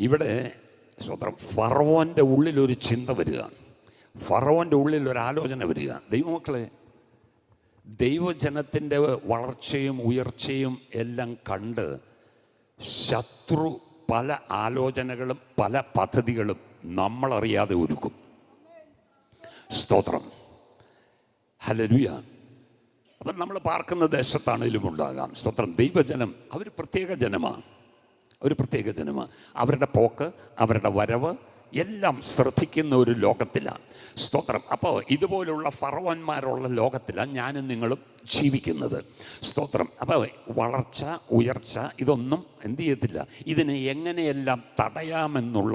ഇവിടെ സ്വന്തം ഫറവോൻ്റെ ഉള്ളിലൊരു ചിന്ത വരിക, ഫറവോൻ്റെ ഉള്ളിൽ ഒരു ആലോചന വരിക. ദൈവമക്കളെ, ദൈവജനത്തിൻ്റെ വളർച്ചയും ഉയർച്ചയും എല്ലാം കണ്ട് ശത്രു പല ആലോചനകളും പല പദ്ധതികളും നമ്മളറിയാതെ ഒരുക്കും. സ്തോത്രം, ഹല്ലേലൂയ. അപ്പം നമ്മൾ പാർക്കുന്ന ദേശത്താണേലും ഉണ്ടാകാം. സ്തോത്രം. ദൈവജനം അവർ പ്രത്യേക ജനമാണ്, ഒരു പ്രത്യേക ജനമാണ്. അവരുടെ പോക്ക്, അവരുടെ വരവ് എല്ലാം ശ്രദ്ധിക്കുന്ന ഒരു ലോകത്തിലാണ്. സ്തോത്രം. അപ്പോൾ ഇതുപോലുള്ള ഫറവന്മാരുള്ള ലോകത്തിലാണ് ഞാനും നിങ്ങളും ജീവിക്കുന്നത്. സ്തോത്രം. അപ്പോൾ വളർച്ച, ഉയർച്ച ഇതൊന്നും എന്ത് ചെയ്യത്തില്ല. ഇതിനെ എങ്ങനെയെല്ലാം തടയാമെന്നുള്ള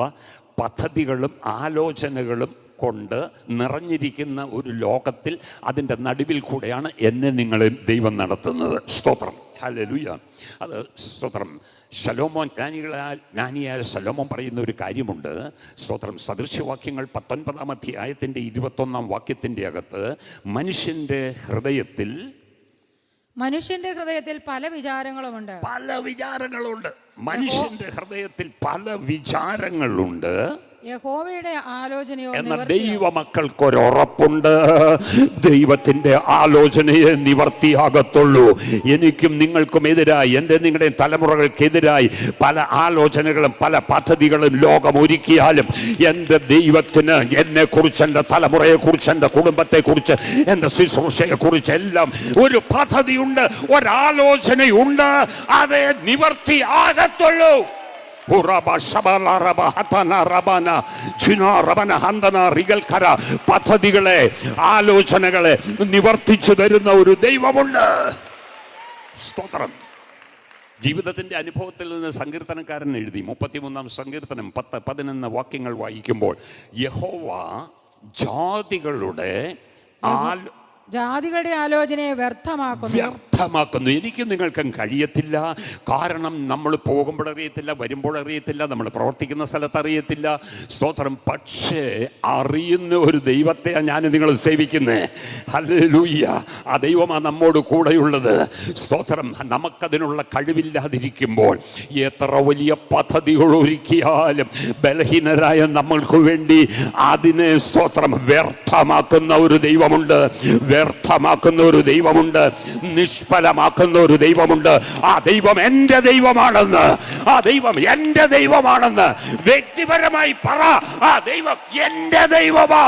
പദ്ധതികളും ആലോചനകളും കൊണ്ട് നിറഞ്ഞിരിക്കുന്ന ഒരു ലോകത്തിൽ അതിൻ്റെ നടുവിൽ കൂടെയാണ് എന്നെ നിങ്ങളെ ദൈവം നടത്തുന്നത്. സ്തോത്രം, ഹല്ലേലൂയ. അത് സ്തോത്രം. ശലോമോൻ ജ്ഞാനിയായ ശലോമോൻ പറയുന്ന ഒരു കാര്യമുണ്ട്. സ്തോത്രം. സദൃശ്യവാക്യങ്ങൾ 19-ാം അധ്യായത്തിൻ്റെ 21-ാം വാക്യത്തിൻ്റെ അകത്ത് മനുഷ്യൻ്റെ ഹൃദയത്തിൽ പല വിചാരങ്ങളുമുണ്ട്. പല വിചാരങ്ങളുണ്ട്. മനുഷ്യന്റെ ഹൃദയത്തിൽ പല വിചാരങ്ങളുണ്ട്. യഹോവയുടെ ആലോചനയോ എന്ന ദൈവമക്കൾക്കൊരുറപ്പുണ്ട്. ദൈവത്തിന്റെ ആലോചനയെ നിവർത്തിയാകത്തുള്ളൂ. എനിക്കും നിങ്ങൾക്കും എതിരായി, എൻ്റെ നിങ്ങളുടെ തലമുറകൾക്കെതിരായി പല ആലോചനകളും പല പദ്ധതികളും ലോകം ഒരുക്കിയാലും എൻ്റെ ദൈവത്തിന് എന്നെക്കുറിച്ച്, എൻ്റെ തലമുറയെക്കുറിച്ച്, എൻ്റെ കുടുംബത്തെക്കുറിച്ച്, എൻ്റെ ശുശ്രൂഷയെക്കുറിച്ച് എല്ലാം ഒരു പദ്ധതിയുണ്ട്, ഒരാലോചനയുണ്ട്. അതേ നിവർത്തിയാകത്തുള്ളൂ. പദ്ധതികളെ, ആലോചനകളെ നിവർത്തിച്ചു തരുന്ന ഒരു ദൈവമുണ്ട്. സ്തോത്രം. ജീവിതത്തിന്റെ അനുഭവത്തിൽ നിന്ന് സങ്കീർത്തനക്കാരൻ എഴുതി 33-ാം സങ്കീർത്തനം 10-11 വാക്യങ്ങൾ വായിക്കുമ്പോൾ, യഹോവ ജാതികളുടെ ആലോചനയെ വ്യർത്ഥമാക്കുന്നു. എനിക്ക് നിങ്ങൾക്കും കഴിയത്തില്ല. കാരണം നമ്മൾ പോകുമ്പോഴറിയത്തില്ല, വരുമ്പോഴറിയത്തില്ല, നമ്മൾ പ്രവർത്തിക്കുന്ന സ്ഥലത്ത് അറിയത്തില്ല. സ്തോത്രം. പക്ഷേ അറിയുന്ന ഒരു ദൈവത്തെയാണ് ഞാൻ നിങ്ങൾ സേവിക്കുന്നത്. ഹല്ലേലൂയ. ആ ദൈവമാണ് നമ്മോട് കൂടെയുള്ളത്. സ്തോത്രം. നമുക്കതിനുള്ള കഴിവില്ലാതിരിക്കുമ്പോൾ എത്ര വലിയ പദ്ധതികൾ ഒരുക്കിയാലും ബലഹീനരായ നമ്മൾക്ക് വേണ്ടി അതിനെ സ്തോത്രം വ്യർത്ഥമാക്കുന്ന ഒരു ദൈവമുണ്ട്, വ്യർത്ഥമാക്കുന്ന ഒരു ദൈവമുണ്ട്, നിഷ്ഫലമാക്കുന്ന ഒരു ദൈവമുണ്ട്. ആ ദൈവം എൻ്റെ ദൈവമാണെന്ന്, ആ ദൈവം എൻ്റെ ദൈവമാണെന്ന് വ്യക്തിപരമായി പറ. ആ ദൈവം എൻ്റെ ദൈവമാ.